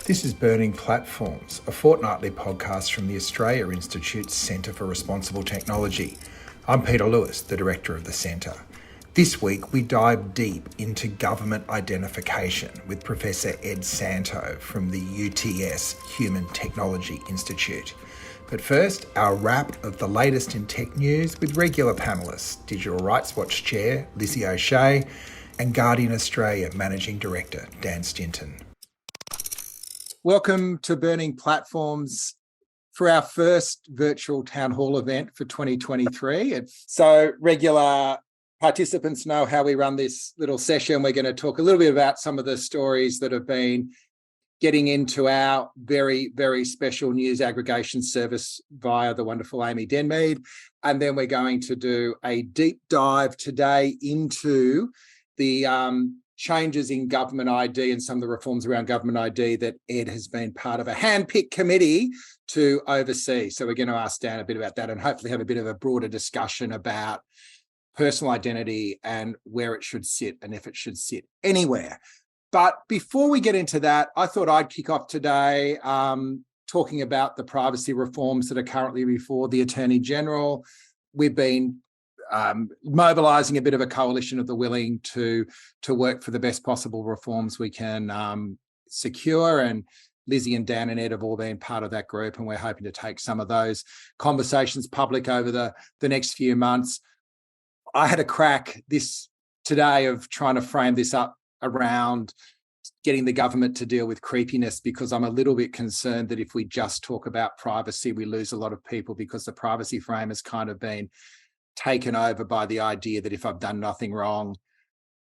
This is Burning Platforms, a fortnightly podcast from the Australia Institute's Centre for Responsible Technology. I'm Peter Lewis, the Director of the Centre. This week we dive deep into government identification with Professor Ed Santow from the UTS Human Technology Institute. But first, our wrap of the latest in tech news with regular panellists, Digital Rights Watch Chair Lizzie O'Shea and Guardian Australia Managing Director Dan Stinton. Welcome to Burning Platforms for our first virtual town hall event for 2023. So regular participants know how we run this little session. We're going to talk a little bit about some of the stories that have been getting into our very, very special news aggregation service via the wonderful Amy Denmead. And then we're going to do a deep dive today into the changes in government ID and some of the reforms around government ID that Ed has been part of a hand-picked committee to oversee. So we're going to ask Dan a bit about that and hopefully have a bit of a broader discussion about personal identity and where it should sit and if it should sit anywhere. But before we get into that, I thought I'd kick off today talking about the privacy reforms that are currently before the Attorney General. We've been mobilising a bit of a coalition of the willing to work for the best possible reforms we can secure. And Lizzie and Dan and Ed have all been part of that group, and we're hoping to take some of those conversations public over the next few months. I had a crack this today of trying to frame this up around getting the government to deal with creepiness, because I'm a little bit concerned that if we just talk about privacy, we lose a lot of people, because the privacy frame has kind of been taken over by the idea that if I've done nothing wrong,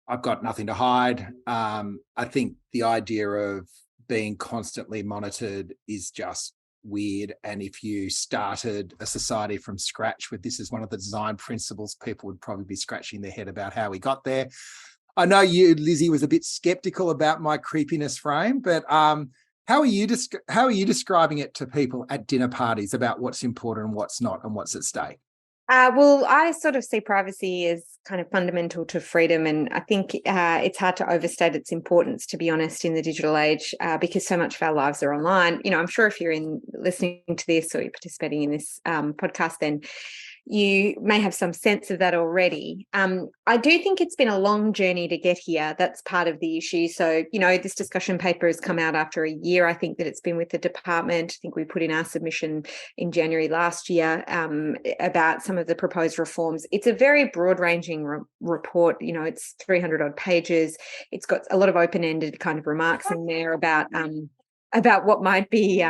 I've got nothing to hide. I think the idea of being constantly monitored is just weird. And if you started a society from scratch with this as one of the design principles, people would probably be scratching their head about how we got there. I know you, Lizzie, was a bit skeptical about my creepiness frame, but how are you describing it to people at dinner parties about what's important and what's not and what's at stake? Well, I sort of see privacy as kind of fundamental to freedom, and I think it's hard to overstate its importance, to be honest, in the digital age, because so much of our lives are online. You know, I'm sure if you're listening to this or you're participating in this podcast, then you may have some sense of that already. I do think it's been a long journey to get here. That's part of the issue. So, you know, this discussion paper has come out after a year. I think that it's been with the department. I think we put in our submission in January last year about some of the proposed reforms. It's a very broad-ranging report. You know, it's 300 odd pages. It's got a lot of open-ended kind of remarks in there about what might be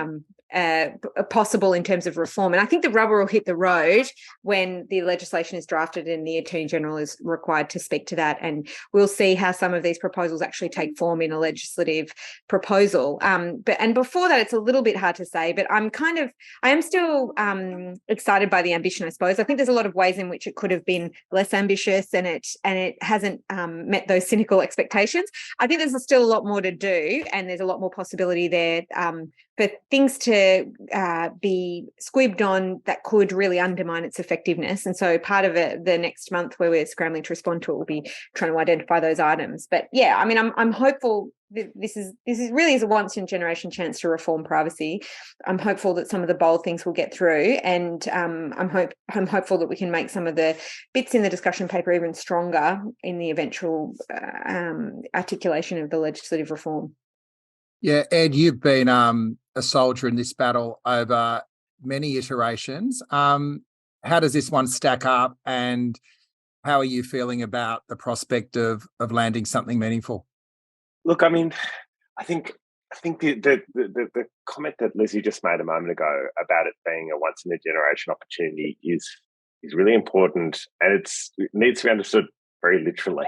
possible in terms of reform. And I think the rubber will hit the road when the legislation is drafted and the Attorney General is required to speak to that. And we'll see how some of these proposals actually take form in a legislative proposal. But before that, it's a little bit hard to say, but I am still excited by the ambition, I suppose. I think there's a lot of ways in which it could have been less ambitious, and it hasn't met those cynical expectations. I think there's still a lot more to do, and there's a lot more possibility there for things to be squibbed on that could really undermine its effectiveness. And so part of it, the next month where we're scrambling to respond to it, will be trying to identify those items. But yeah, I mean, I'm hopeful that this is really a once in a generation chance to reform privacy. I'm hopeful that some of the bold things will get through, and I'm hopeful that we can make some of the bits in the discussion paper even stronger in the eventual articulation of the legislative reform. Yeah, Ed, you've been a soldier in this battle over many iterations. How does this one stack up, and how are you feeling about the prospect of landing something meaningful? Look, I mean, I think the comment that Lizzie just made a moment ago about it being a once in a generation opportunity is really important, and it needs to be understood very literally.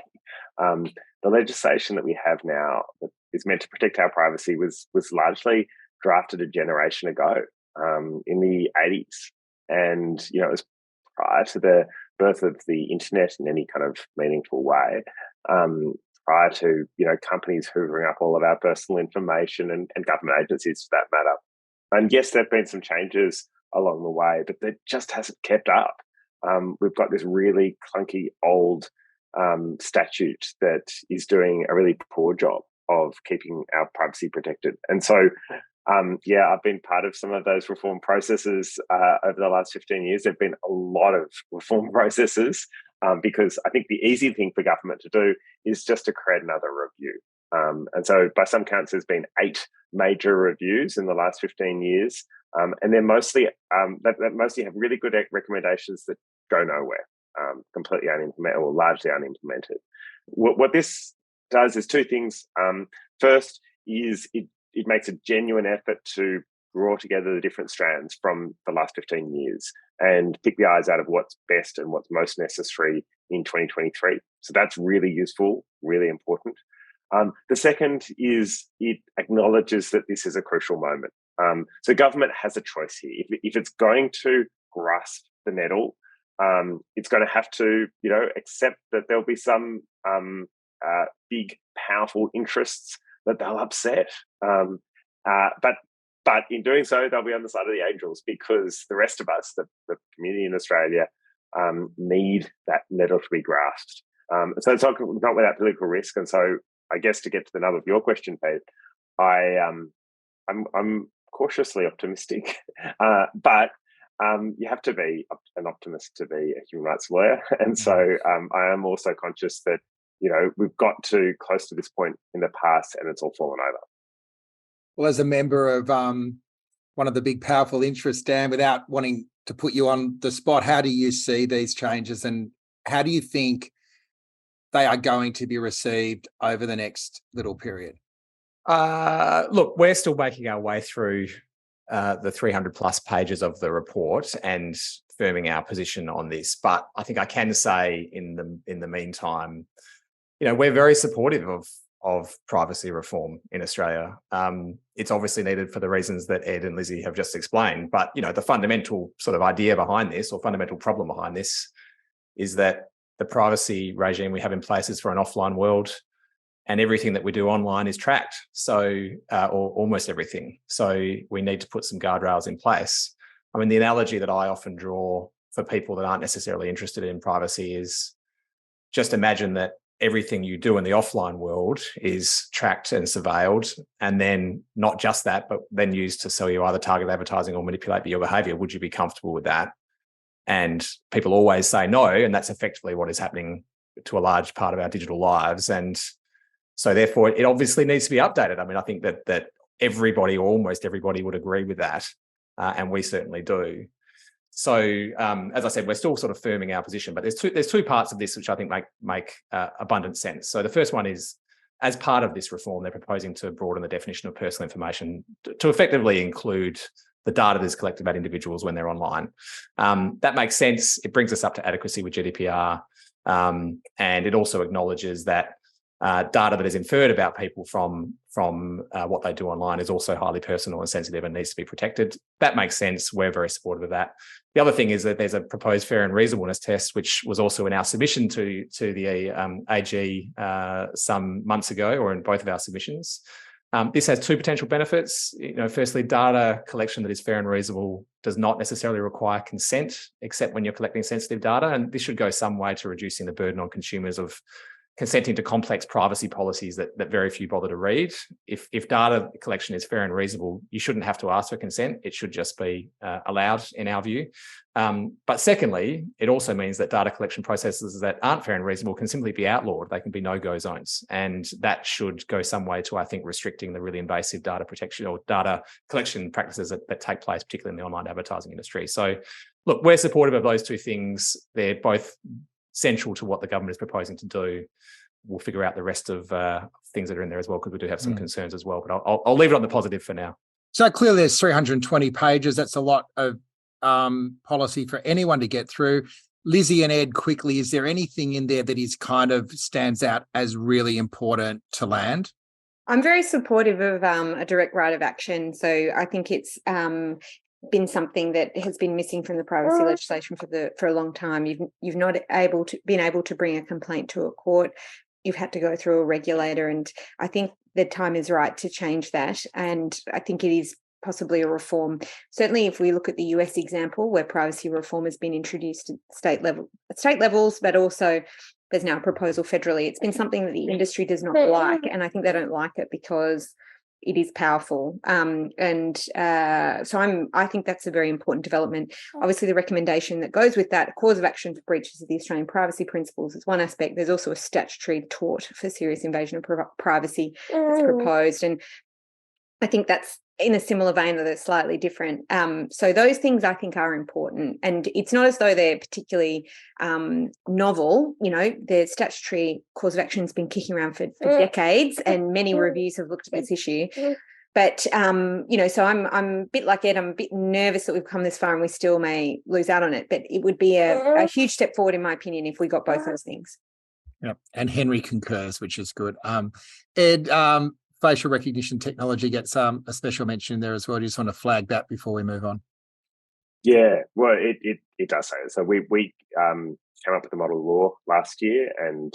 The legislation that we have now that is meant to protect our privacy was largely drafted a generation ago, in the 80s. And, you know, it was prior to the birth of the internet in any kind of meaningful way, prior to, you know, companies hoovering up all of our personal information and government agencies for that matter. And yes, there have been some changes along the way, but that just hasn't kept up. We've got this really clunky old statute that is doing a really poor job of keeping our privacy protected. And so, I've been part of some of those reform processes over the last 15 years. There have been a lot of reform processes because I think the easy thing for government to do is just to create another review. And so by some counts, there's been 8 major reviews in the last 15 years. And they're mostly, that mostly have really good recommendations that go nowhere, completely unimplemented or largely unimplemented. What this does is 2 things. First is it makes a genuine effort to draw together the different strands from the last 15 years and pick the eyes out of what's best and what's most necessary in 2023. So that's really useful, really important. The second is it acknowledges that this is a crucial moment. So government has a choice here. If it's going to grasp the nettle, it's going to have to, accept that there'll be some big, powerful interests that they'll upset. But in doing so, they'll be on the side of the angels because the rest of us, the community in Australia, need that nettle to be grasped. So it's not without political risk. And so I guess to get to the nub of your question, Pete, I'm cautiously optimistic, but you have to be an optimist to be a human rights lawyer. And so I am also conscious that, we've got to close to this point in the past and it's all fallen over. Well, as a member of one of the big powerful interests, Dan, without wanting to put you on the spot, how do you see these changes and how do you think they are going to be received over the next little period? Look, we're still making our way through the 300 plus pages of the report and firming our position on this. But I think I can say in the meantime, we're very supportive of privacy reform in Australia. It's obviously needed for the reasons that Ed and Lizzie have just explained. But, the fundamental sort of idea behind this or fundamental problem behind this is that the privacy regime we have in place is for an offline world and everything that we do online is tracked. So, or almost everything. So we need to put some guardrails in place. I mean, the analogy that I often draw for people that aren't necessarily interested in privacy is just imagine that everything you do in the offline world is tracked and surveilled, and then not just that, but then used to sell you either target advertising or manipulate your behavior. Would you be comfortable with that? And people always say no, and that's effectively what is happening to a large part of our digital lives. And so therefore, it obviously needs to be updated. I mean, I think that everybody or almost everybody would agree with that, and we certainly do. So, as I said, we're still sort of firming our position, but there's two parts of this which I think make abundant sense. So the first one is, as part of this reform, they're proposing to broaden the definition of personal information to effectively include the data that is collected about individuals when they're online. That makes sense. It brings us up to adequacy with GDPR, and it also acknowledges that data that is inferred about people from what they do online is also highly personal and sensitive and needs to be protected. That makes sense. We're very supportive of that. The other thing is that there's a proposed fair and reasonableness test, which was also in our submission to the AG some months ago, or in both of our submissions. This has 2 potential benefits. Firstly, data collection that is fair and reasonable does not necessarily require consent, except when you're collecting sensitive data. And this should go some way to reducing the burden on consumers of consenting to complex privacy policies that very few bother to read. If data collection is fair and reasonable, you shouldn't have to ask for consent. It should just be allowed, in our view. But secondly, it also means that data collection processes that aren't fair and reasonable can simply be outlawed. They can be no-go zones. And that should go some way to, I think, restricting the really invasive data protection or data collection practices that take place, particularly in the online advertising industry. So, look, we're supportive of those 2 things. They're both central to what the government is proposing to do. We'll figure out the rest of things that are in there as well, because we do have some concerns as well. But I'll leave it on the positive for now. So clearly there's 320 pages. That's a lot of policy for anyone to get through. Lizzie and Ed, quickly, is there anything in there that is kind of stands out as really important to land? I'm very supportive of a direct right of action. So I think it's been something that has been missing from the privacy legislation for a long time. You've not been able to bring a complaint to a court. You've had to go through a regulator, and I think the time is right to change that. And I think it is possibly a reform. Certainly, if we look at the US example, where privacy reform has been introduced at state levels, but also there's now a proposal federally. It's been something that the industry does not like, and I think they don't like it because it is powerful. So I think that's a very important development. Obviously, the recommendation that goes with that, cause of action for breaches of the Australian privacy principles, is one aspect. There's also a statutory tort for serious invasion of privacy that's proposed. And I think that's in a similar vein, that it's slightly different. So those things I think are important. And it's not as though they're particularly novel. You know, the statutory cause of action has been kicking around for decades, and many reviews have looked at this issue. But, you know, so I'm a bit like Ed, I'm a bit nervous that we've come this far and we still may lose out on it. But it would be a huge step forward, in my opinion, if we got both those things. Yep. And Henry concurs, which is good. Ed, facial recognition technology gets a special mention there as well. Do you just want to flag that before we move on? Yeah, well, it does say it. So we came up with the model law last year, and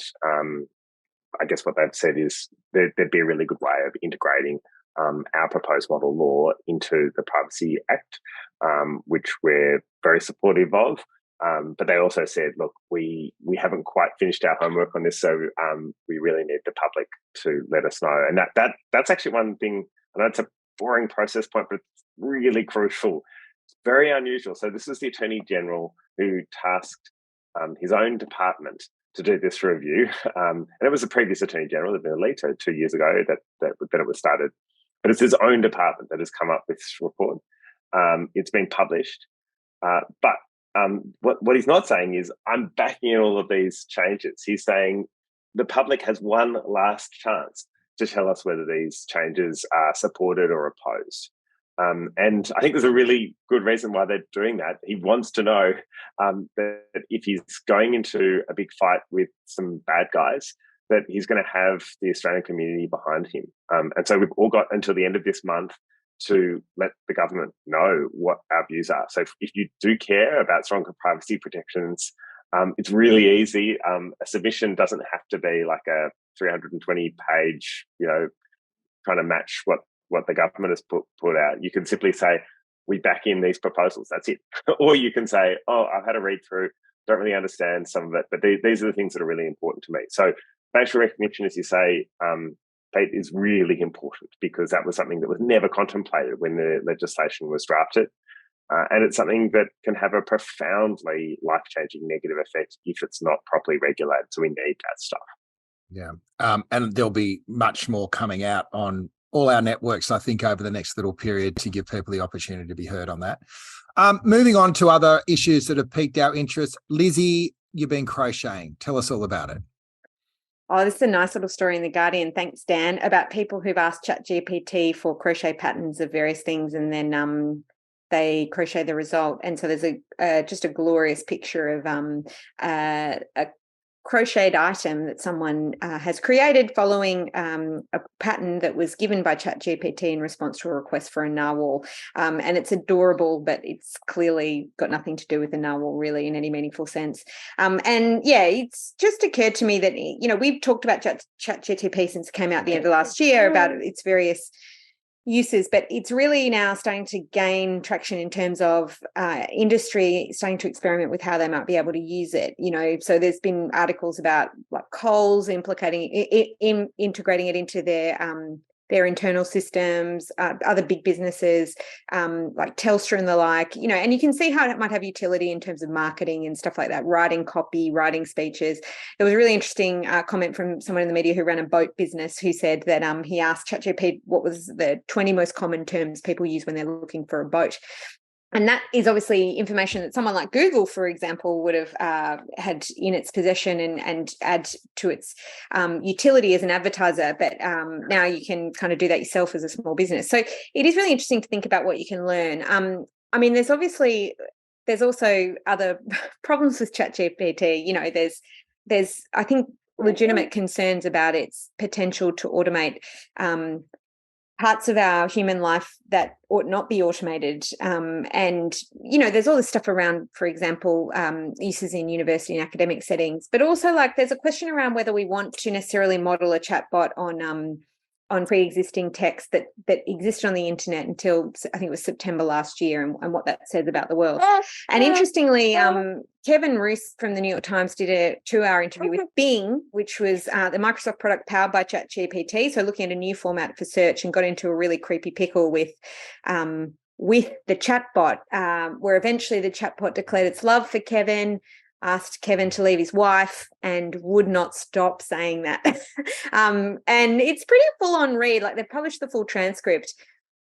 I guess what they've said is there'd be a really good way of integrating our proposed model law into the Privacy Act, which we're very supportive of. But they also said, look, we haven't quite finished our homework on this, so we really need the public to let us know. And that's actually one thing. I know it's a boring process point, but it's really crucial. It's very unusual. So this is the Attorney General who tasked his own department to do this review. And it was the previous Attorney General, the Alito, 2 years ago that it was started. But it's his own department that has come up with this report. It's been published. But what he's not saying is, I'm backing in all of these changes. He's saying the public has one last chance to tell us whether these changes are supported or opposed. And I think there's a really good reason why they're doing that. He wants to know that if he's going into a big fight with some bad guys, that he's going to have the Australian community behind him. And so we've all got until the end of this month to let the government know what our views are. So if you do care about stronger privacy protections, it's really easy. A submission doesn't have to be like a 320-page, trying to match what the government has put out. You can simply say, we back in these proposals. That's it. Or you can say, oh, I've had a read through, don't really understand some of it, but these are the things that are really important to me. So facial recognition, as you say, Kate, is really important, because that was something that was never contemplated when the legislation was drafted. And it's something that can have a profoundly life-changing negative effect if it's not properly regulated. So we need that stuff. Yeah. And there'll be much more coming out on all our networks, I think, over the next little period to give people the opportunity to be heard on that. Moving on to other issues that have piqued our interest. Lizzie, you've been crocheting. Tell us all about it. Oh, this is a nice little story in The Guardian, thanks, Dan, about people who've asked ChatGPT for crochet patterns of various things, and then they crochet the result. And so there's just a glorious picture of a crocheted item that someone has created following a pattern that was given by ChatGPT in response to a request for a narwhal. And it's adorable, but it's clearly got nothing to do with the narwhal really in any meaningful sense. And yeah, it's just occurred to me that, we've talked about ChatGPT since it came out the end of last year about its various uses, but it's really now starting to gain traction in terms of industry starting to experiment with how they might be able to use it. So there's been articles about like Coles integrating it into their internal systems, other big businesses like Telstra and the like, and you can see how it might have utility in terms of marketing and stuff like that, writing copy, writing speeches. There was a really interesting comment from someone in the media who ran a boat business who said that he asked ChatGPT what was the 20 most common terms people use when they're looking for a boat. And that is obviously information that someone like Google, for example, would have had in its possession and add to its utility as an advertiser. But now you can kind of do that yourself as a small business. So it is really interesting to think about what you can learn. There's also other problems with ChatGPT. There's I think legitimate concerns about its potential to automate parts of our human life that ought not be automated. There's all this stuff around, for example, uses in university and academic settings, but also there's a question around whether we want to necessarily model a chatbot on on pre-existing text that existed on the internet until I think it was September last year, and what that says about the world. And interestingly, Kevin Roos from the New York Times did a 2-hour interview with Bing, which was the Microsoft product powered by ChatGPT. So looking at a new format for search, and got into a really creepy pickle with the chatbot, where eventually the chatbot declared its love for Kevin, asked Kevin to leave his wife, and would not stop saying that. And it's pretty full-on read. Like, they've published the full transcript.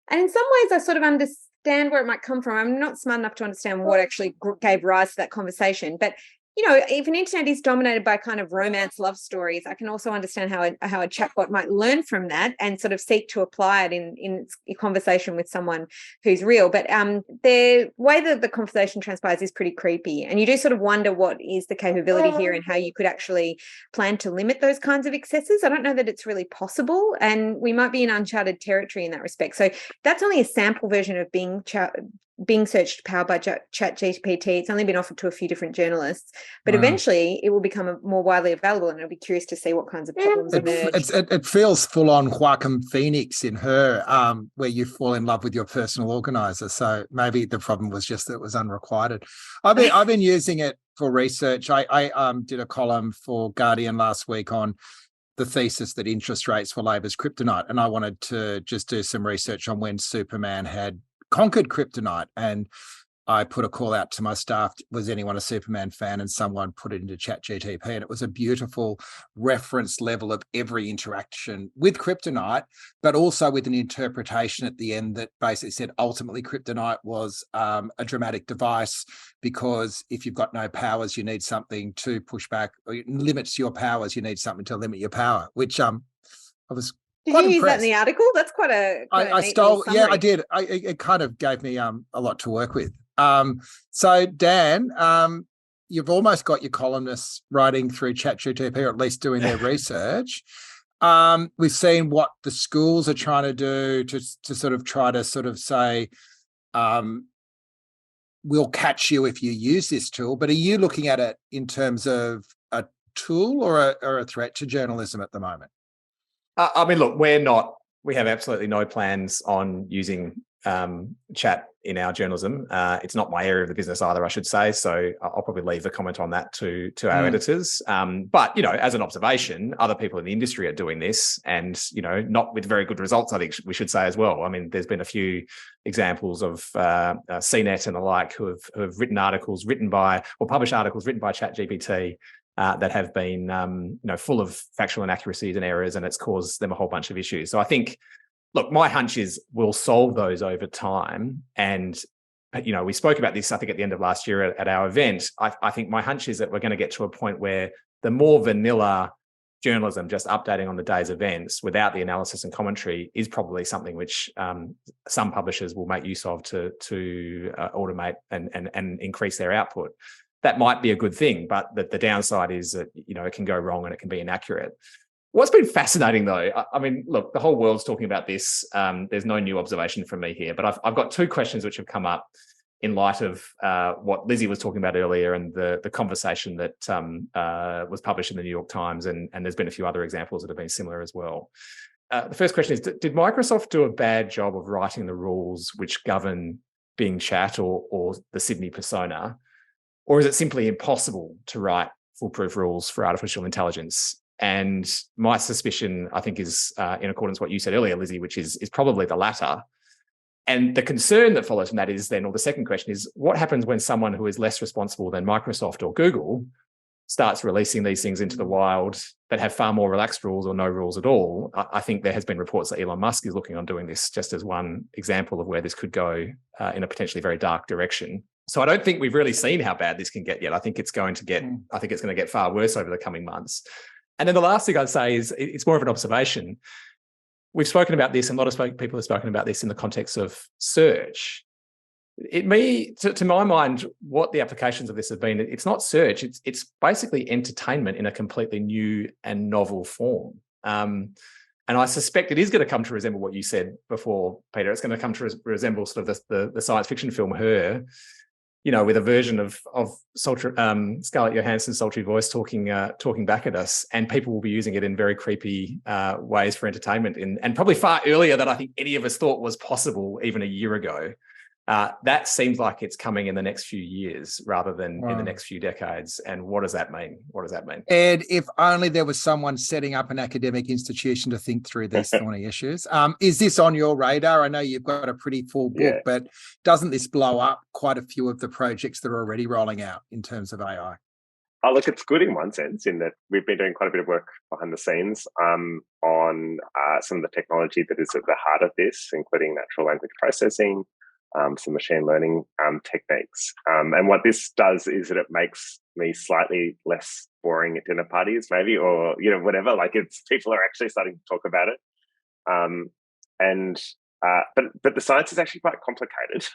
And in some ways, I sort of understand where it might come from. I'm not smart enough to understand what actually gave rise to that conversation. But, you know, if an internet is dominated by kind of romance love stories, I can also understand how a chatbot might learn from that and sort of seek to apply it in its conversation with someone who's real. But the way that the conversation transpires is pretty creepy. And you do sort of wonder what is the capability here and how you could actually plan to limit those kinds of excesses. I don't know that it's really possible, and we might be in uncharted territory in that respect. So that's only a sample version of Bing search powered by ChatGPT. It's only been offered to a few different journalists, but eventually it will become more widely available, and I'll be curious to see what kinds of problems emerge. It feels full on Joaquin Phoenix in Her, where you fall in love with your personal organizer. So maybe the problem was just that it was unrequited. I've been using it for research. I did a column for Guardian last week on the thesis that interest rates were Labor's kryptonite, and I wanted to just do some research on when Superman had conquered kryptonite, and I put a call out to my staff, was anyone a Superman fan? And someone put it into ChatGPT, and it was a beautiful reference level of every interaction with kryptonite, but also with an interpretation at the end that basically said ultimately kryptonite was a dramatic device, because if you've got no powers, you need something to push back, or it limits your powers, you need something to limit your power, which I was Did quite you use impressed. that in the article? That's quite a I neat stole, little yeah, I summary. did. It kind of gave me a lot to work with. So Dan, you've almost got your columnists writing through ChatGPT, or at least doing their research. We've seen what the schools are trying to do to sort of try to sort of say, we'll catch you if you use this tool. But are you looking at it in terms of a tool or a threat to journalism at the moment? I mean, look, we have absolutely no plans on using chat in our journalism. It's not my area of the business either, I should say. So I'll probably leave the comment on that to our editors. But, you know, as an observation, other people in the industry are doing this, and, you know, not with very good results, I think we should say as well. I mean, there's been a few examples of CNET and the like who have written articles published articles written by ChatGPT that have been, you know, full of factual inaccuracies and errors, and it's caused them a whole bunch of issues. So I think, look, my hunch is we'll solve those over time. And, you know, we spoke about this, I think, at the end of last year at our event. I think my hunch is that we're going to get to a point where the more vanilla journalism, just updating on the day's events without the analysis and commentary, is probably something which some publishers will make use of to automate and increase their output. That might be a good thing, but the downside is that, you know, it can go wrong and it can be inaccurate. What's been fascinating, though, I mean, look, the whole world's talking about this. There's no new observation from me here, but I've got two questions which have come up in light of what Lizzie was talking about earlier, and the conversation that was published in the New York Times, and there's been a few other examples that have been similar as well. The first question is, did Microsoft do a bad job of writing the rules which govern Bing Chat or the Sydney persona? Or is it simply impossible to write foolproof rules for artificial intelligence? And my suspicion, I think, is in accordance with what you said earlier, Lizzie, which is probably the latter. And the concern that follows from that is then, or the second question is, what happens when someone who is less responsible than Microsoft or Google starts releasing these things into the wild that have far more relaxed rules or no rules at all? I think there has been reports that Elon Musk is looking on doing this, just as one example of where this could go in a potentially very dark direction. So I don't think we've really seen how bad this can get yet. I think it's going to get far worse over the coming months. And then the last thing I'd say is, it's more of an observation. We've spoken about this, and a lot of people have spoken about this in the context of search. To my mind, what the applications of this have been, it's not search, it's basically entertainment in a completely new and novel form. And I suspect it is going to come to resemble what you said before, Peter. It's going to come to resemble sort of the science fiction film Her, with a version of Scarlett Johansson's sultry voice talking back at us, and people will be using it in very creepy ways for entertainment, and probably far earlier than I think any of us thought was possible even a year ago. That seems like it's coming in the next few years rather than in the next few decades. And what does that mean? Ed, if only there was someone setting up an academic institution to think through these thorny issues. Is this on your radar? I know you've got a pretty full book, but doesn't this blow up quite a few of the projects that are already rolling out in terms of AI? Oh, look, it's good in one sense, in that we've been doing quite a bit of work behind the scenes on some of the technology that is at the heart of this, including natural language processing, some machine learning techniques. And what this does is that it makes me slightly less boring at dinner parties, maybe, or, whatever. Like, it's people are actually starting to talk about it. But the science is actually quite complicated,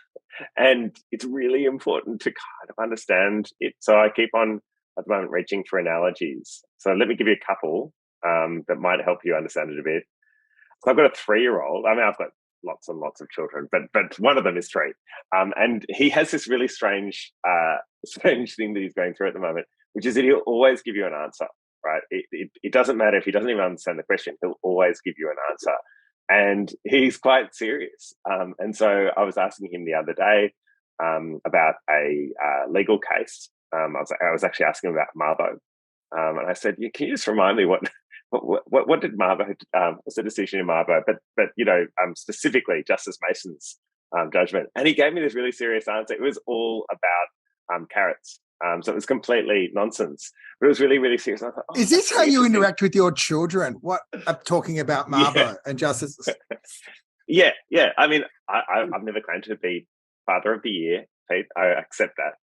and it's really important to kind of understand it. So I keep on, at the moment, reaching for analogies. So let me give you a couple that might help you understand it a bit. So I've got a 3-year-old. I mean, I've got lots and lots of children, but one of them is 3, and he has this really strange thing that he's going through at the moment, which is that he'll always give you an answer, right? It doesn't matter if he doesn't even understand the question; he'll always give you an answer, and he's quite serious. And so I was asking him the other day about a legal case. I was actually asking him about Marbo, and I said, "Can you just remind me what did Marbo, was the decision in Marbo, but specifically Justice Mason's judgment?" And he gave me this really serious answer. It was all about carrots. So it was completely nonsense, but it was really, really serious. I thought, is this how you interact with your children? What I'm talking about Marbo and Justice? Yeah. I mean, I've never claimed to be Father of the Year, Pete. I accept that.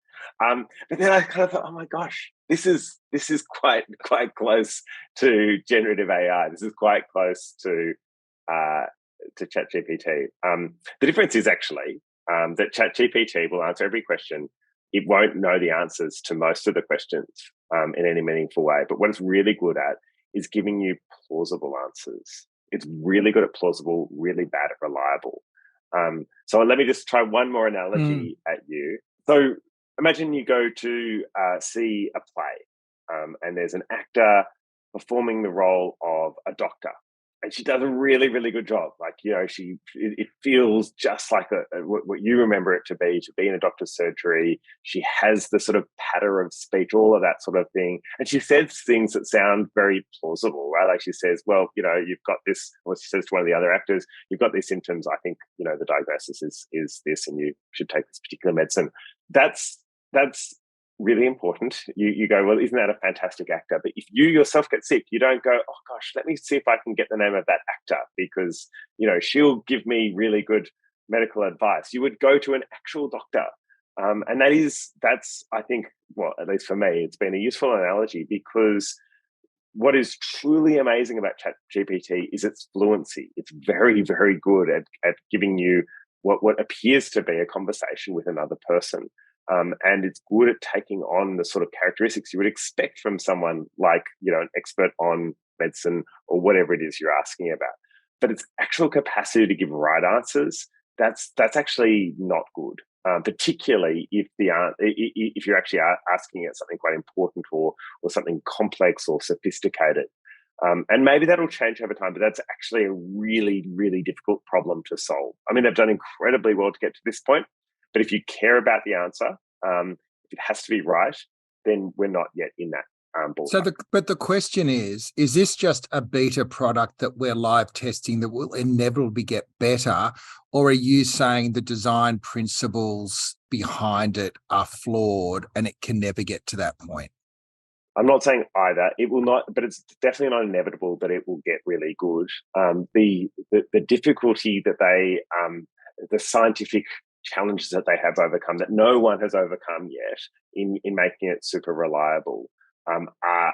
But then I kind of thought, oh my gosh, this is quite close to generative AI. This is quite close to ChatGPT. The difference is actually that ChatGPT will answer every question. It won't know the answers to most of the questions in any meaningful way. But what it's really good at is giving you plausible answers. It's really good at plausible, really bad at reliable. So let me just try one more analogy at you. So imagine you go to see a play, and there's an actor performing the role of a doctor, and she does a really, really good job. Like, it feels just like what you remember it to be in a doctor's surgery. She has the sort of patter of speech, all of that sort of thing. And she says things that sound very plausible, right? Like she says, well, you've got this, or she says to one of the other actors, you've got these symptoms. I think, the diagnosis is this, and you should take this particular medicine. That's really important. You go, well, isn't that a fantastic actor? But if you yourself get sick, you don't go, oh gosh, let me see if I can get the name of that actor because, she'll give me really good medical advice. You would go to an actual doctor. And that's, I think, well, at least for me, it's been a useful analogy, because what is truly amazing about ChatGPT is its fluency. It's very, very good at giving you what appears to be a conversation with another person. And it's good at taking on the sort of characteristics you would expect from someone like, an expert on medicine or whatever it is you're asking about. But its actual capacity to give right answers, that's actually not good, particularly if you're actually asking it something quite important or something complex or sophisticated. And maybe that'll change over time, but that's actually a really, really difficult problem to solve. I mean, they've done incredibly well to get to this point. But if you care about the answer, if it has to be right, then we're not yet in that ballpark. So, but the question is this just a beta product that we're live testing that will inevitably get better, or are you saying the design principles behind it are flawed and it can never get to that point? I'm not saying either. It will not, but it's definitely not inevitable that it will get really good. The difficulty that the scientific challenges that they have overcome, that no one has overcome yet in making it super reliable, are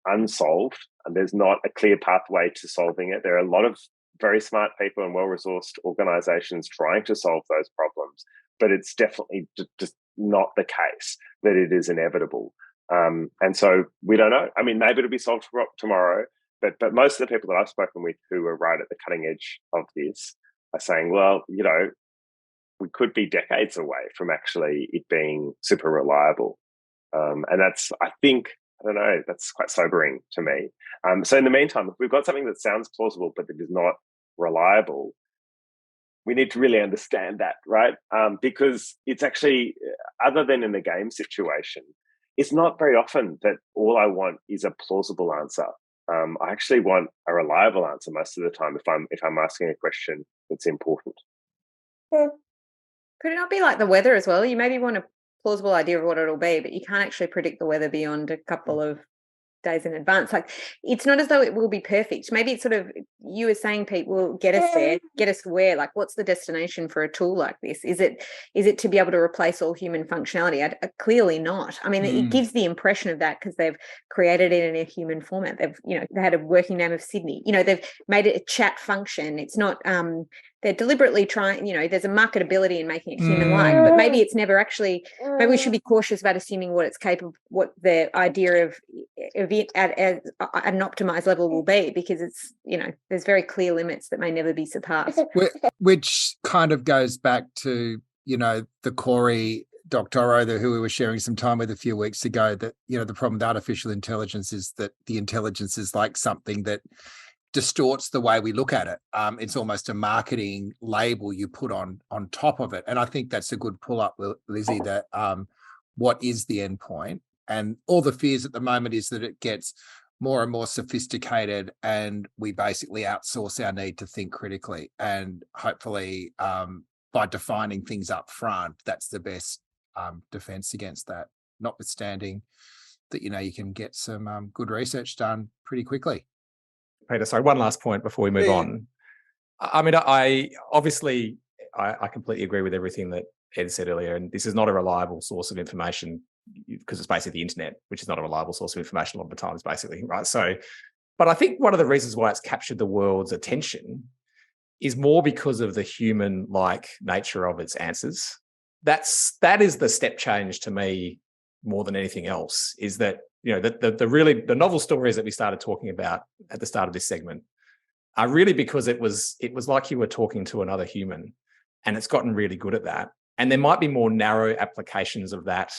unsolved, and there's not a clear pathway to solving it. There are a lot of very smart people and well-resourced organizations trying to solve those problems, but it's definitely just not the case that it is inevitable. And so we don't know. I mean, maybe it'll be solved tomorrow, but most of the people that I've spoken with who are right at the cutting edge of this are saying, well, we could be decades away from actually it being super reliable. And that's, I think, I don't know, that's quite sobering to me. So in the meantime, if we've got something that sounds plausible but that is not reliable, we need to really understand that, right? Because it's actually, other than in the game situation, it's not very often that all I want is a plausible answer. I actually want a reliable answer most of the time if I'm asking a question that's important. Could it not be like the weather as well? You maybe want a plausible idea of what it'll be, but you can't actually predict the weather beyond a couple of days in advance. Like, it's not as though it will be perfect. Maybe it's sort of, you were saying, Pete, will get us there, get us where. Like, what's the destination for a tool like this? Is it to be able to replace all human functionality? Clearly not. I mean, it gives the impression of that because they've created it in a human format. They had a working name of Sydney. They've made it a chat function. It's not they're deliberately trying, there's a marketability in making it human-like, but maybe it's never actually, maybe we should be cautious about assuming what it's capable, what the idea of it at an optimized level will be, because it's, there's very clear limits that may never be surpassed. Which kind of goes back to, the Corey doctoro who we were sharing some time with a few weeks ago, that, the problem with artificial intelligence is that the intelligence is like something that distorts the way we look at it. It's almost a marketing label you put on top of it. And I think that's a good pull up, Lizzie, that what is the end point? And all the fears at the moment is that it gets more and more sophisticated and we basically outsource our need to think critically. And hopefully by defining things up front, that's the best defense against that, notwithstanding that, you can get some good research done pretty quickly. Peter, sorry, one last point before we move on. I mean, I completely agree with everything that Ed said earlier, and this is not a reliable source of information because it's basically the internet, which is not a reliable source of information a lot of the times, basically, right? So, but I think one of the reasons why it's captured the world's attention is more because of the human-like nature of its answers. That is the step change to me more than anything else, is that the novel stories that we started talking about at the start of this segment are really because it was like you were talking to another human, and it's gotten really good at that. And there might be more narrow applications of that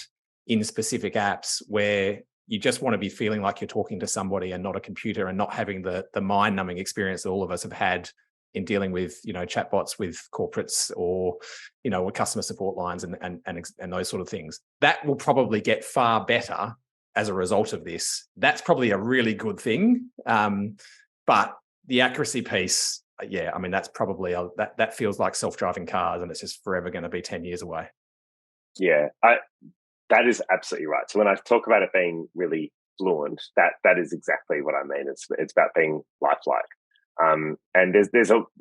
in specific apps where you just want to be feeling like you're talking to somebody and not a computer, and not having the mind-numbing experience that all of us have had in dealing with, chatbots with corporates or, with customer support lines and those sort of things. That will probably get far better as a result of this. That's probably a really good thing. But the accuracy piece, I mean, that's probably that feels like self-driving cars, and it's just forever going to be 10 years away. Yeah, that is absolutely right. So when I talk about it being really fluent, that is exactly what I mean. It's about being lifelike. And there's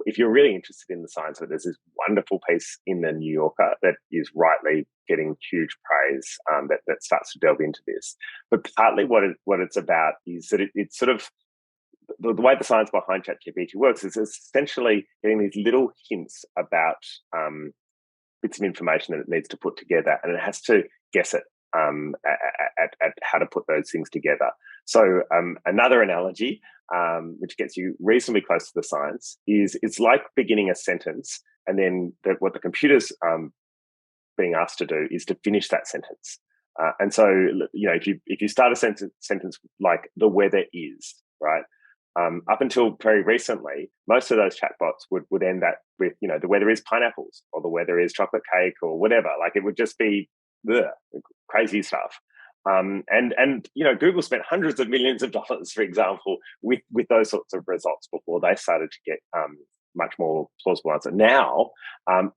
if you're really interested in the science of it, there's this wonderful piece in the New Yorker that is rightly getting huge praise that starts to delve into this. But partly what it's about is that it's sort of the way the science behind ChatGPT works is essentially getting these little hints about bits of information that it needs to put together, and it has to guess it at how to put those things together. So another analogy, which gets you reasonably close to the science, is it's like beginning a sentence, and then what the computer's being asked to do is to finish that sentence. And so, if you start a sentence like "the weather is," right? Up until very recently, most of those chatbots would end that with, "the weather is pineapples," or "the weather is chocolate cake," or whatever. Like, it would just be crazy stuff. And Google spent hundreds of millions of dollars, for example, with those sorts of results before they started to get much more plausible answer. Now,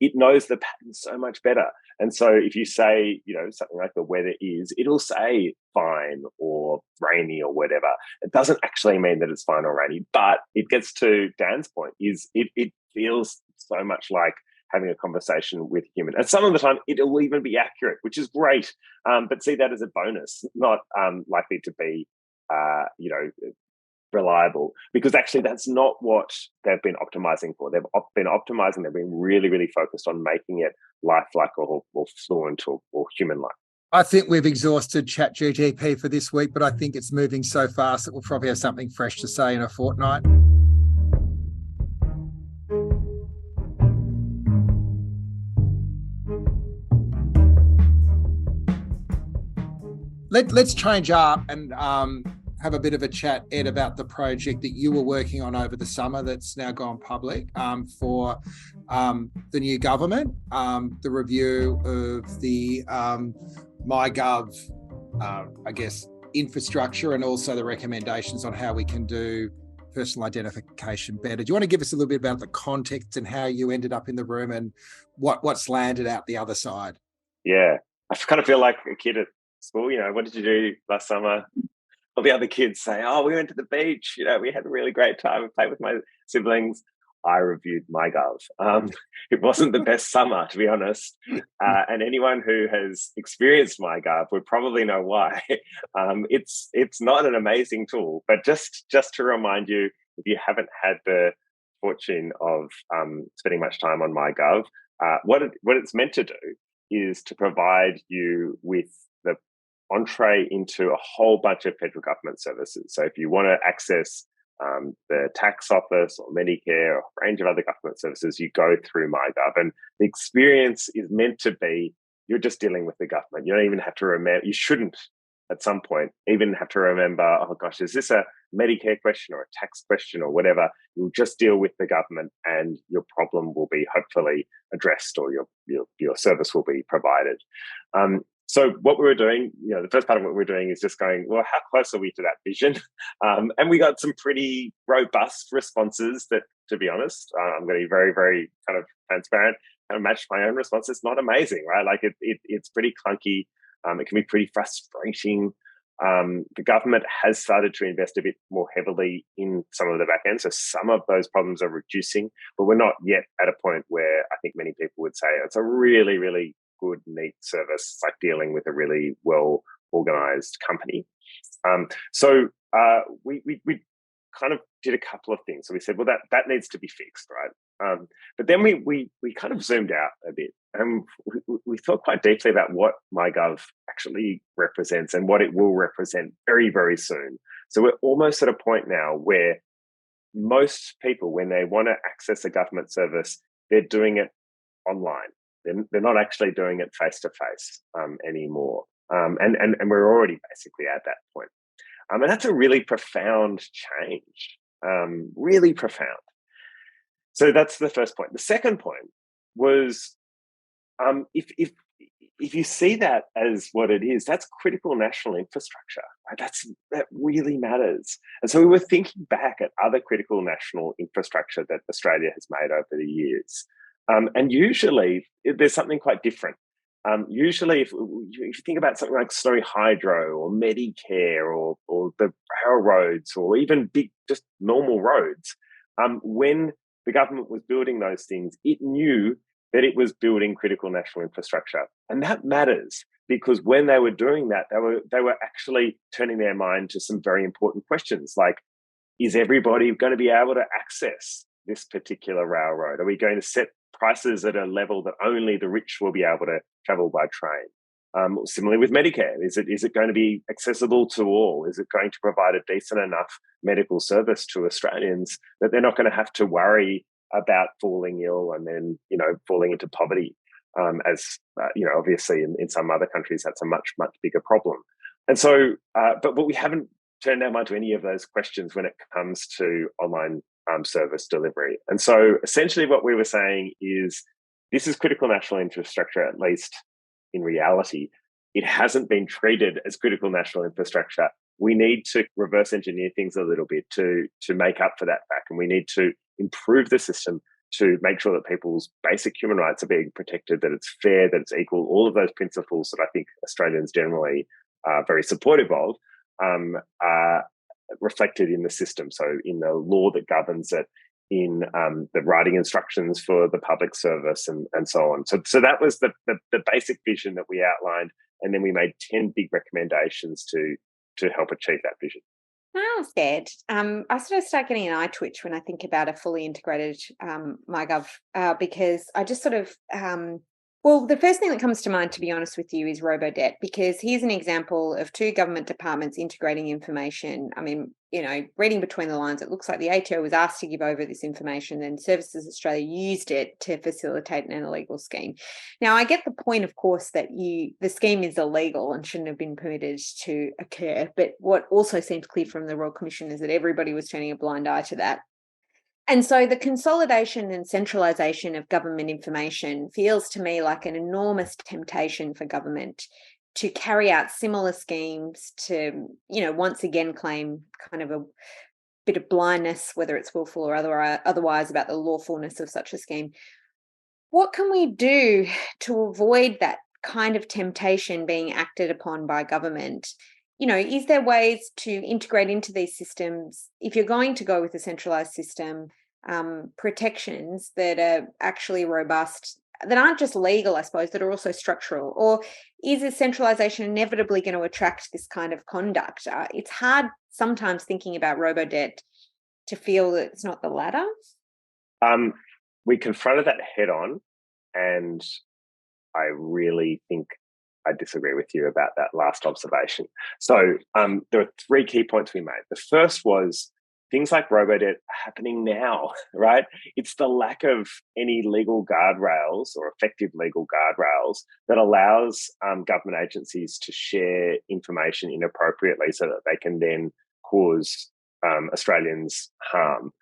it knows the pattern so much better. And so if you say, something like "the weather is," it'll say fine or rainy or whatever. It doesn't actually mean that it's fine or rainy, but it gets to Dan's point, is it feels so much like having a conversation with a human. And some of the time it will even be accurate, which is great. But see that as a bonus, not likely to be, reliable, because actually that's not what they've been optimizing for. They've been optimizing, they've been really, really focused on making it lifelike or fluent or human-like. I think we've exhausted ChatGPT for this week, but I think it's moving so fast that we'll probably have something fresh to say in a fortnight. let's change up and have a bit of a chat, Ed, about the project that you were working on over the summer that's now gone public for the new government, the review of the MyGov, I guess, infrastructure, and also the recommendations on how we can do personal identification better. Do you want to give us a little bit about the context and how you ended up in the room and what's landed out the other side? Yeah, I kind of feel like a kid at school. What did you do last summer? All the other kids say, "Oh, we went to the beach. We had a really great time. I played with my siblings." I reviewed MyGov. It wasn't the best summer, to be honest. And anyone who has experienced MyGov would probably know why. It's not an amazing tool, but just to remind you, if you haven't had the fortune of spending much time on MyGov, what it's meant to do is to provide you with the entree into a whole bunch of federal government services. So if you want to access the tax office or Medicare or a range of other government services, you go through MyGov. And the experience is meant to be, you're just dealing with the government. You don't even have to remember, you shouldn't at some point even have to remember, oh gosh, is this a Medicare question or a tax question or whatever? You'll just deal with the government and your problem will be hopefully addressed, or your service will be provided. So what we were doing, the first part of what we were doing is just going, well, how close are we to that vision? And we got some pretty robust responses that, to be honest, I'm going to be very, very kind of transparent, kind of match my own response. It's not amazing, right? Like it's pretty clunky. It can be pretty frustrating. The government has started to invest a bit more heavily in some of the back end. So some of those problems are reducing, but we're not yet at a point where I think many people would say it's a really, really good, neat service. It's like dealing with a really well organized company. So we kind of did a couple of things. So we said, well, that needs to be fixed, right? But then we kind of zoomed out a bit, and we thought quite deeply about what MyGov actually represents and what it will represent very, very soon. So we're almost at a point now where most people, when they want to access a government service, they're doing it online. They're not actually doing it face to face anymore, and we're already basically at that point. And that's a really profound change, really profound. So that's the first point. The second point was, if you see that as what it is, that's critical national infrastructure. Right? That really matters. And so we were thinking back at other critical national infrastructure that Australia has made over the years. And usually there's something quite different. Usually if you think about something like Snowy Hydro or Medicare or the railroads or even big, just normal roads, when the government was building those things, it knew that it was building critical national infrastructure. And that matters because when they were doing that, they were actually turning their mind to some very important questions like, is everybody going to be able to access this particular railroad? Are we going to set prices at a level that only the rich will be able to travel by train? Similarly with Medicare, is it going to be accessible to all? Is it going to provide a decent enough medical service to Australians that they're not going to have to worry about falling ill and then, falling into poverty? Obviously in some other countries, that's a much, much bigger problem. And so, but we haven't turned our mind to any of those questions when it comes to online service delivery. And so essentially what we were saying is this is critical national infrastructure, at least in reality. It hasn't been treated as critical national infrastructure. We need to reverse engineer things a little bit to make up for that fact. And we need to improve the system to make sure that people's basic human rights are being protected, that it's fair, that it's equal, all of those principles that I think Australians generally are very supportive of are reflected in the system. So in the law that governs it, in the writing instructions for the public service and so on. So that was the basic vision that we outlined. And then we made 10 big recommendations to help achieve that vision. I was scared. I sort of start getting an eye twitch when I think about a fully integrated MyGov because I just sort of, the first thing that comes to mind, to be honest with you, is robo-debt, because here's an example of two government departments integrating information. I mean, reading between the lines, it looks like the ATO was asked to give over this information, then Services Australia used it to facilitate an illegal scheme. Now, I get the point, of course, that the scheme is illegal and shouldn't have been permitted to occur. But what also seems clear from the Royal Commission is that everybody was turning a blind eye to that. And so the consolidation and centralisation of government information feels to me like an enormous temptation for government to carry out similar schemes to, once again claim kind of a bit of blindness, whether it's willful or otherwise, about the lawfulness of such a scheme. What can we do to avoid that kind of temptation being acted upon by government? Is there ways to integrate into these systems, if you're going to go with a centralised system, protections that are actually robust, that aren't just legal, I suppose, that are also structural? Or is a centralisation inevitably going to attract this kind of conduct? It's hard sometimes thinking about robo-debt to feel that it's not the latter. We confronted that head on, and I really think I disagree with you about that last observation. So there are 3 key points we made. The first was things like robo-debt are happening now, right? It's the lack of any legal guardrails or effective legal guardrails that allows government agencies to share information inappropriately so that they can then cause Australians harm.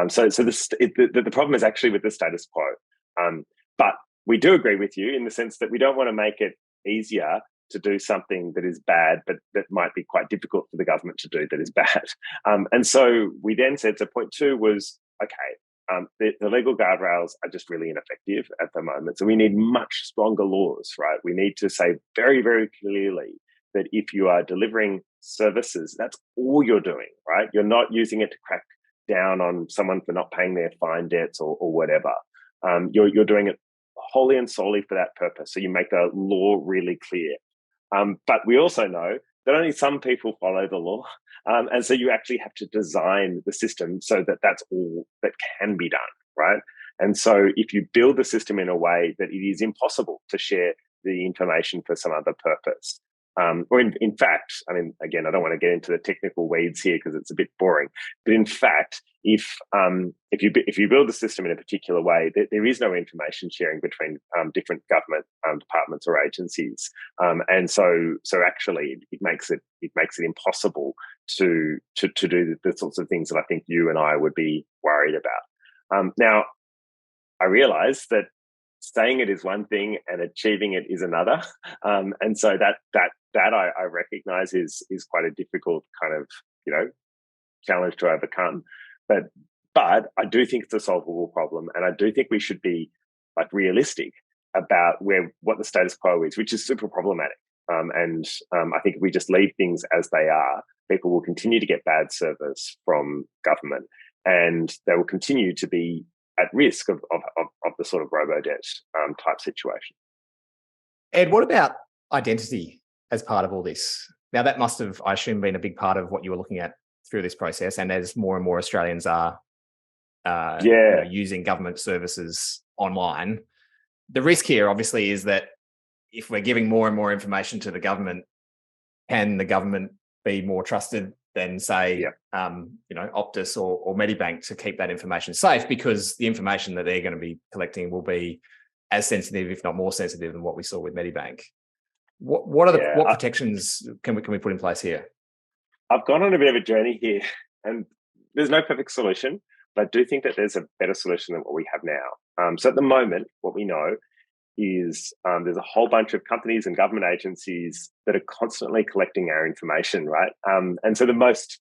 So the problem is actually with the status quo. But we do agree with you in the sense that we don't want to make it easier to do something that is bad, but that might be quite difficult for the government to do that is bad. And so we then said, so point 2 was, okay, the legal guardrails are just really ineffective at the moment. So we need much stronger laws, right? We need to say very, very clearly that if you are delivering services, that's all you're doing, right? You're not using it to crack down on someone for not paying their fine debts or whatever. You're doing it wholly and solely for that purpose. So you make the law really clear. But we also know that only some people follow the law. And so you actually have to design the system so that that's all that can be done, right? And so if you build the system in a way that it is impossible to share the information for some other purpose, or in fact, I mean, again, I don't want to get into the technical weeds here because it's a bit boring. But in fact, if you build the system in a particular way, there is no information sharing between different government departments or agencies, and so actually it makes it impossible to do the sorts of things that I think you and I would be worried about. Now, I realise that saying it is one thing and achieving it is another, and so that I recognise is quite a difficult kind of challenge to overcome. But I do think it's a solvable problem, and I do think we should be realistic about what the status quo is, which is super problematic. And I think if we just leave things as they are, people will continue to get bad service from government, and they will continue to be at risk of the sort of robo-debt type situation. Ed, what about identity as part of all this? Now, that must have, I assume, been a big part of what you were looking at through this process, and as more and more Australians are using government services online, the risk here obviously is that if we're giving more and more information to the government, can the government be more trusted than, say, Optus or Medibank to keep that information safe, because the information that they're going to be collecting will be as sensitive, if not more sensitive, than what we saw with Medibank. What protections can we put in place here? I've gone on a bit of a journey here, and there's no perfect solution, but I do think that there's a better solution than what we have now. So at the moment, what we know is there's a whole bunch of companies and government agencies that are constantly collecting our information, right? And so the most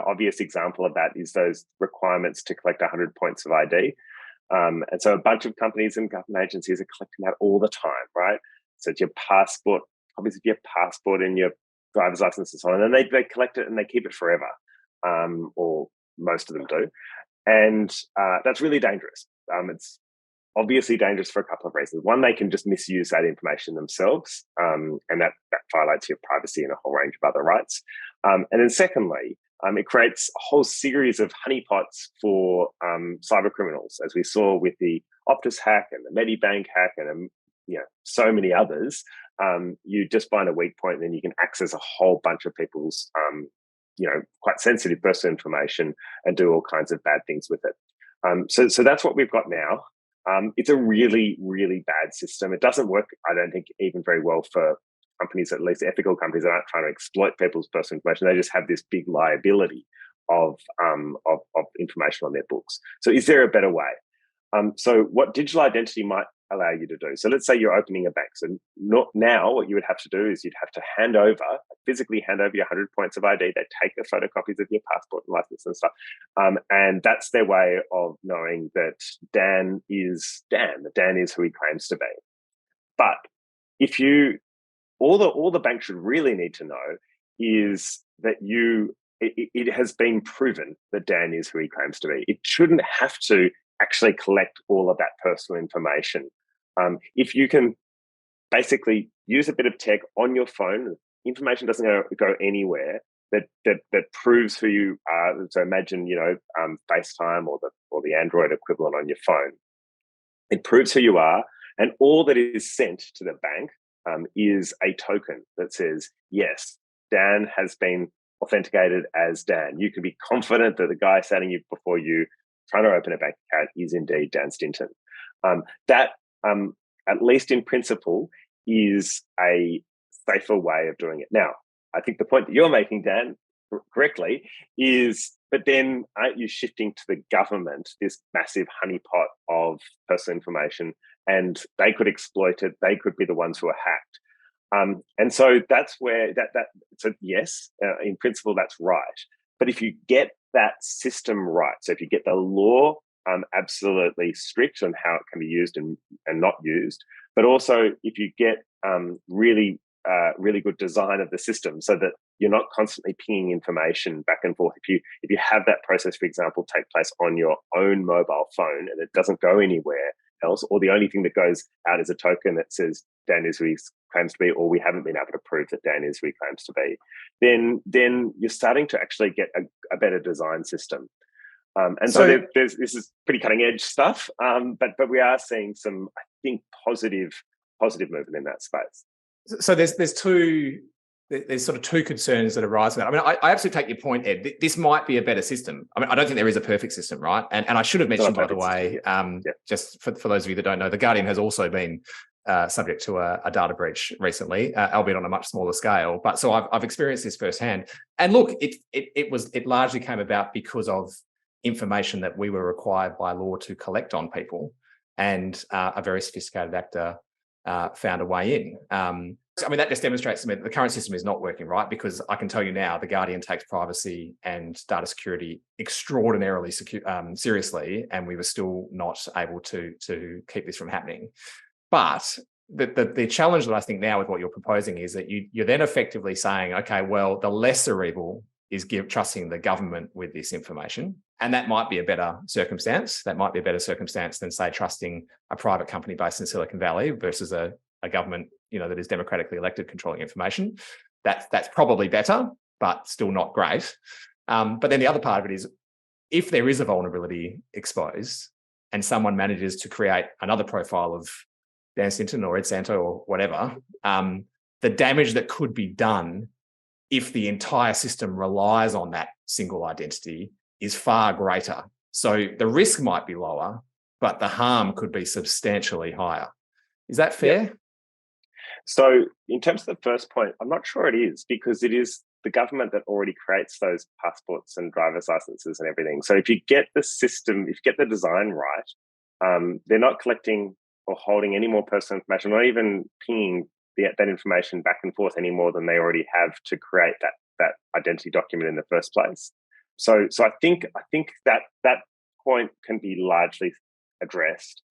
obvious example of that is those requirements to collect 100 points of ID. And so a bunch of companies and government agencies are collecting that all the time, right? So it's your passport, obviously your passport and your driver's license and so on, and they collect it and they keep it forever, or most of them do. And that's really dangerous. It's obviously dangerous for a couple of reasons. One, they can just misuse that information themselves, and that violates your privacy and a whole range of other rights. And then secondly, it creates a whole series of honeypots for cyber criminals, as we saw with the Optus hack and the Medibank hack and so many others. You just find a weak point and then you can access a whole bunch of people's quite sensitive personal information and do all kinds of bad things with it. So that's what we've got now. It's a really, really bad system. It doesn't work, I don't think, even very well for companies, at least ethical companies that aren't trying to exploit people's personal information. They just have this big liability of information on their books. So is there a better way? So what digital identity might allow you to do. So let's say you're opening a bank. So now what you would have to do is you'd have to physically hand over your 100 points of ID. They take the photocopies of your passport and license and stuff. And that's their way of knowing that Dan is Dan, that Dan is who he claims to be. But all the bank should really need to know is that it has been proven that Dan is who he claims to be. It shouldn't have to actually collect all of that personal information. If you can basically use a bit of tech on your phone, information doesn't go anywhere that proves who you are. So imagine, FaceTime or the Android equivalent on your phone. It proves who you are, and all that is sent to the bank is a token that says, yes, Dan has been authenticated as Dan. You can be confident that the guy standing before you trying to open a bank account is indeed Dan Stinton. That, at least in principle, is a safer way of doing it. Now, I think the point that you're making, Dan, correctly, is, but then aren't you shifting to the government, this massive honeypot of personal information, and they could exploit it, they could be the ones who are hacked. And so that's where so yes, in principle, that's right. But if you get that system right, so if you get the law absolutely strict on how it can be used and not used, but also if you get really good design of the system so that you're not constantly pinging information back and forth. If you have that process, for example, take place on your own mobile phone and it doesn't go anywhere else, or the only thing that goes out is a token that says Dan is who he claims to be, or we haven't been able to prove that Dan is who he claims to be, then you're starting to actually get a better design system. And so this is pretty cutting edge stuff, but we are seeing some, I think, positive movement in that space. So there's sort of two concerns that arise from that. I mean, I absolutely take your point, Ed. This might be a better system. I mean, I don't think there is a perfect system, right? And I should have mentioned, by the way, just for those of you that don't know, The Guardian has also been subject to a data breach recently, albeit on a much smaller scale. But so I've experienced this firsthand. And look, it largely came about because of information that we were required by law to collect on people, and a very sophisticated actor found a way in. I mean, that just demonstrates to me that the current system is not working, right? Because I can tell you now, The Guardian takes privacy and data security extraordinarily seriously, and we were still not able to keep this from happening. But the challenge that I think now with what you're proposing is that you're then effectively saying, okay, well, the lesser evil is trusting the government with this information. And that might be a better circumstance. That might be a better circumstance than, say, trusting a private company based in Silicon Valley versus a government, that is democratically elected controlling information. That's probably better, but still not great. But then the other part of it is, if there is a vulnerability exposed and someone manages to create another profile of Dan Stinton or Ed Santow or whatever, the damage that could be done if the entire system relies on that single identity is far greater. So the risk might be lower, but the harm could be substantially higher. Is that fair? Yep. So in terms of the first point, I'm not sure it is, because it is the government that already creates those passports and driver's licenses and everything. So if you get the system, if you get the design right, they're not collecting or holding any more personal information, or even pinging that information back and forth any more than they already have to create that identity document in the first place. So I think that point can be largely addressed.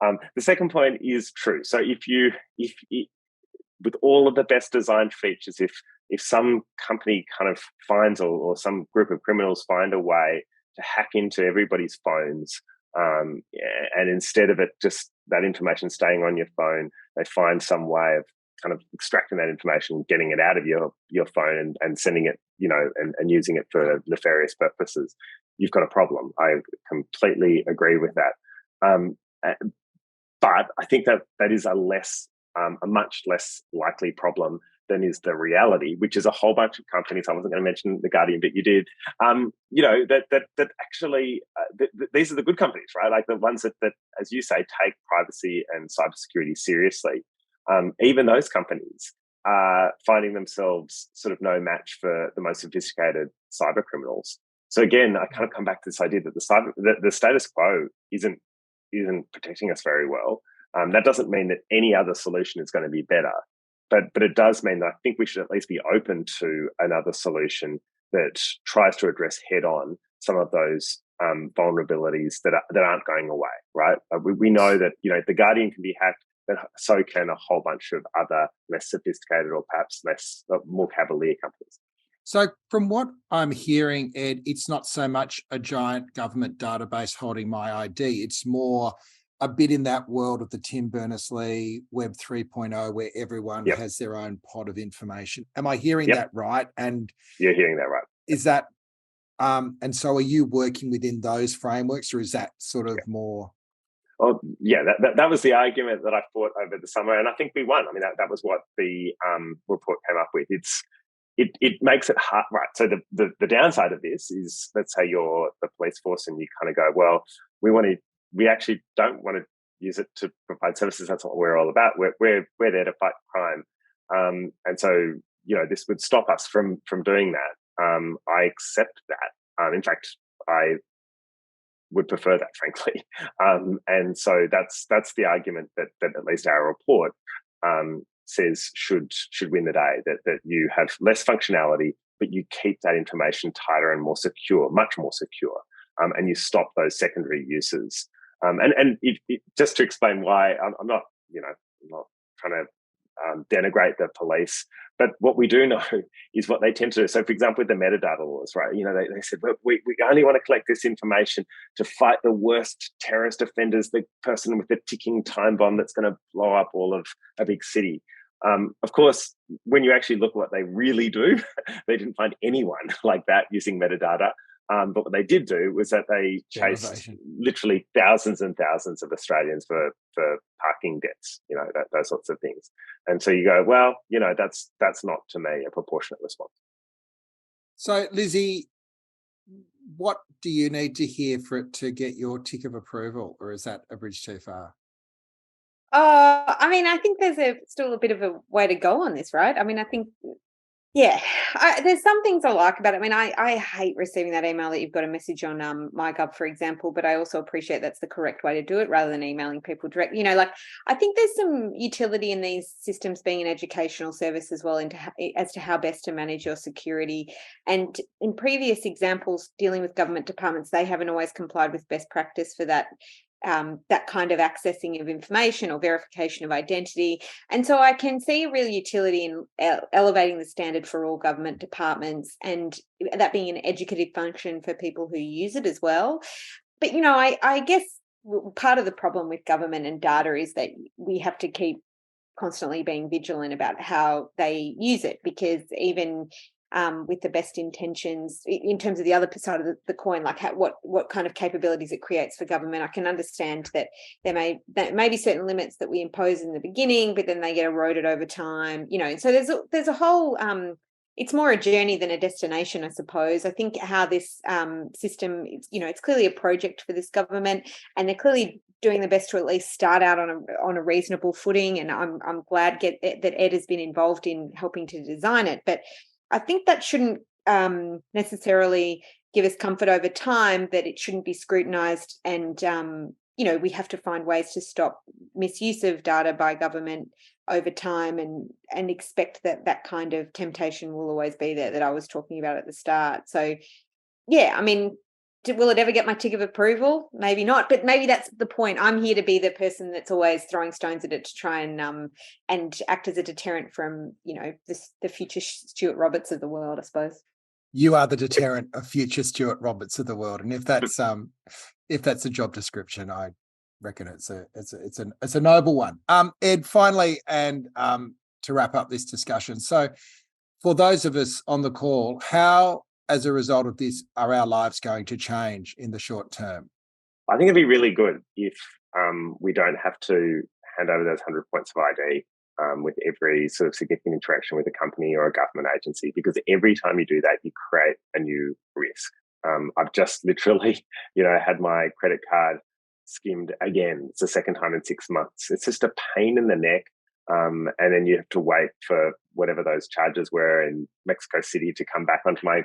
The second point is true. So if with all of the best designed features, if some company kind of finds or some group of criminals find a way to hack into everybody's phones, and instead of it just that information staying on your phone, they find some way of kind of extracting that information, getting it out of your phone and sending it, and using it for nefarious purposes, you've got a problem. I completely agree with that. But I think that is a much less likely problem than is the reality, which is a whole bunch of companies. I wasn't going to mention The Guardian, but you did. That actually these are the good companies, right? Like the ones that, as you say, take privacy and cybersecurity seriously. Even those companies are finding themselves sort of no match for the most sophisticated cyber criminals. So again, I kind of come back to this idea that the status quo isn't protecting us very well. That doesn't mean that any other solution is going to be better, but it does mean that I think we should at least be open to another solution that tries to address head on some of those vulnerabilities that aren't going away. Right? We know that the Guardian can be hacked, but so can a whole bunch of other less sophisticated or perhaps more cavalier companies. So from what I'm hearing, Ed, it's not so much a giant government database holding my ID. It's more a bit in that world of the Tim Berners-Lee Web 3.0 where everyone has their own pod of information. Am I hearing that right? And you're hearing that right. Is that, and so are you working within those frameworks, or is that sort of more... Well, yeah, that was the argument that I fought over the summer, and I think we won. I mean, that was what the report came up with. It makes it hard, right? So the downside of this is, let's say you're the police force and you kind of go, well, we actually don't want to use it to provide services. That's what we're all about. We're there to fight crime, and so this would stop us from doing that. I accept that. In fact, I would prefer that, frankly. And so that's the argument that at least our report says should win the day, that you have less functionality, but you keep that information tighter and more secure, much more secure, and you stop those secondary uses. And just to explain why, I'm not trying to denigrate the police, but what we do know is what they tend to do. So, for example, with the metadata laws, right? They said, well, we only want to collect this information to fight the worst terrorist offenders, the person with the ticking time bomb that's going to blow up all of a big city. Of course, when you actually look at what they really do, they didn't find anyone like that using metadata. But what they did do was that they chased literally thousands and thousands of Australians for parking debts, those sorts of things. And so you go, well, that's not, to me, a proportionate response. So, Lizzie, what do you need to hear for it to get your tick of approval, or is that a bridge too far? I mean, I think there's still a bit of a way to go on this, right? I mean, I think, there's some things I like about it. I mean, I hate receiving that email that you've got a message on MyGov, for example, but I also appreciate that's the correct way to do it rather than emailing people direct. I think there's some utility in these systems being an educational service as well as to how best to manage your security. And in previous examples dealing with government departments, they haven't always complied with best practice for that. That kind of accessing of information or verification of identity. And so I can see a real utility in elevating the standard for all government departments, and that being an educative function for people who use it as well. But, I guess part of the problem with government and data is that we have to keep constantly being vigilant about how they use it, because even with the best intentions, in terms of the other side of the coin, like what kind of capabilities it creates for government, I can understand that there may be certain limits that we impose in the beginning, but then they get eroded over time. So there's a whole. It's more a journey than a destination, I suppose. I think how this system, it's clearly a project for this government, and they're clearly doing the best to at least start out on a reasonable footing. And I'm glad that Ed has been involved in helping to design it, but I think that shouldn't necessarily give us comfort over time, that it shouldn't be scrutinised, and we have to find ways to stop misuse of data by government over time, and expect that kind of temptation will always be there that I was talking about at the start. So, I mean, will it ever get my tick of approval? Maybe not, but maybe that's the point. I'm here to be the person that's always throwing stones at it to try and act as a deterrent from, the future Stuart Roberts of the world, I suppose. You are the deterrent of future Stuart Roberts of the world, and if that's a job description, I reckon it's a noble one. Ed, finally, and to wrap up this discussion. So, for those of us on the call, how, as a result of this, are our lives going to change in the short term? I think it'd be really good if we don't have to hand over those 100 points of ID with every sort of significant interaction with a company or a government agency, because every time you do that, you create a new risk. I've just literally, had my credit card skimmed again. It's the second time in 6 months. It's just a pain in the neck. And then you have to wait for whatever those charges were in Mexico City to come back onto my,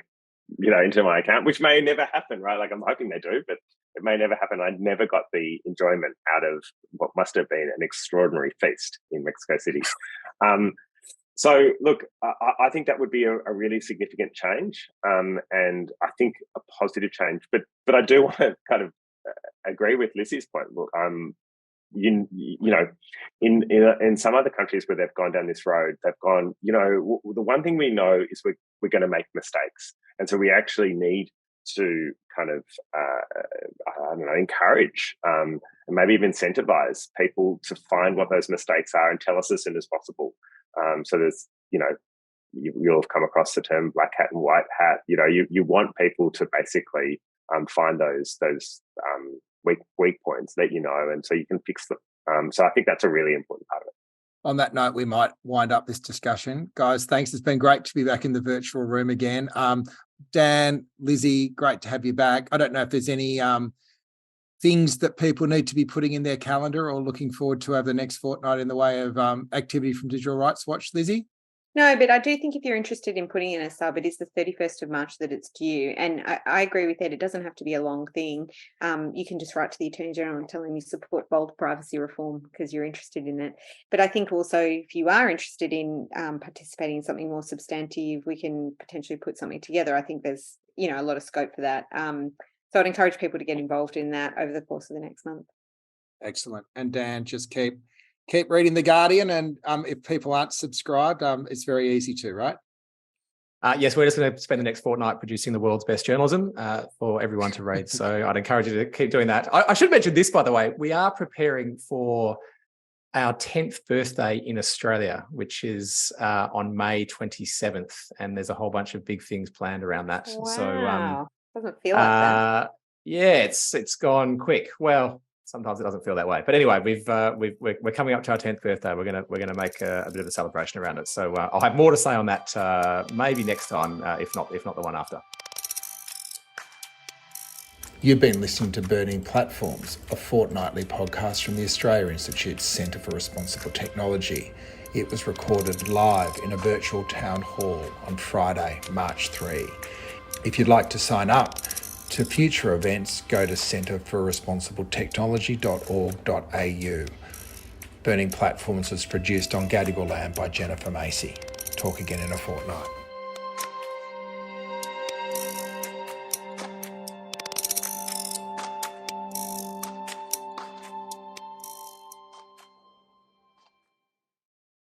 into my account, which may never happen, right? Like I'm hoping they do, but it may never happen. I never got the enjoyment out of what must have been an extraordinary feast in Mexico City. So look, I think that would be a really significant change, and I think a positive change. But I do want to kind of agree with Lizzie's point. Look, in some other countries where they've gone down this road, they've gone, the one thing we know is we're going to make mistakes, and so we actually need to kind of encourage and maybe even incentivize people to find what those mistakes are and tell us as soon as possible. So there's, you'll have come across the term black hat and white hat. You want people to basically find those weak points that and so you can fix them. So I think that's a really important part of it. On that note, we might wind up this discussion. Guys, thanks. It's been great to be back in the virtual room again. Dan, Lizzie, great to have you back. I don't know if there's any things that people need to be putting in their calendar or looking forward to over the next fortnight in the way of activity from Digital Rights Watch, Lizzie? No, but I do think if you're interested in putting in a sub, it is the 31st of March that it's due. And I agree with Ed, it doesn't have to be a long thing. You can just write to the Attorney General and tell him you support bold privacy reform because you're interested in it. But I think also if you are interested in participating in something more substantive, we can potentially put something together. I think there's, a lot of scope for that. So I'd encourage people to get involved in that over the course of the next month. Excellent. And Dan, just keep reading The Guardian, and if people aren't subscribed, it's very easy to, right? Yes, we're just going to spend the next fortnight producing the world's best journalism for everyone to read. So I'd encourage you to keep doing that. I should mention this, by the way. We are preparing for our 10th birthday in Australia, which is on May 27th. And there's a whole bunch of big things planned around that. Wow. So doesn't feel like that. Yeah, it's gone quick. Well, sometimes it doesn't feel that way, but anyway, we're coming up to our 10th birthday. We're gonna make a bit of a celebration around it. So I'll have more to say on that maybe next time, if not the one after. You've been listening to Burning Platforms, a fortnightly podcast from the Australia Institute's Centre for Responsible Technology. It was recorded live in a virtual town hall on Friday, March 3. If you'd like to sign up to future events, go to centreforresponsibletechnology.org.au. Burning Platforms was produced on Gadigal land by Jennifer Macy. Talk again in a fortnight.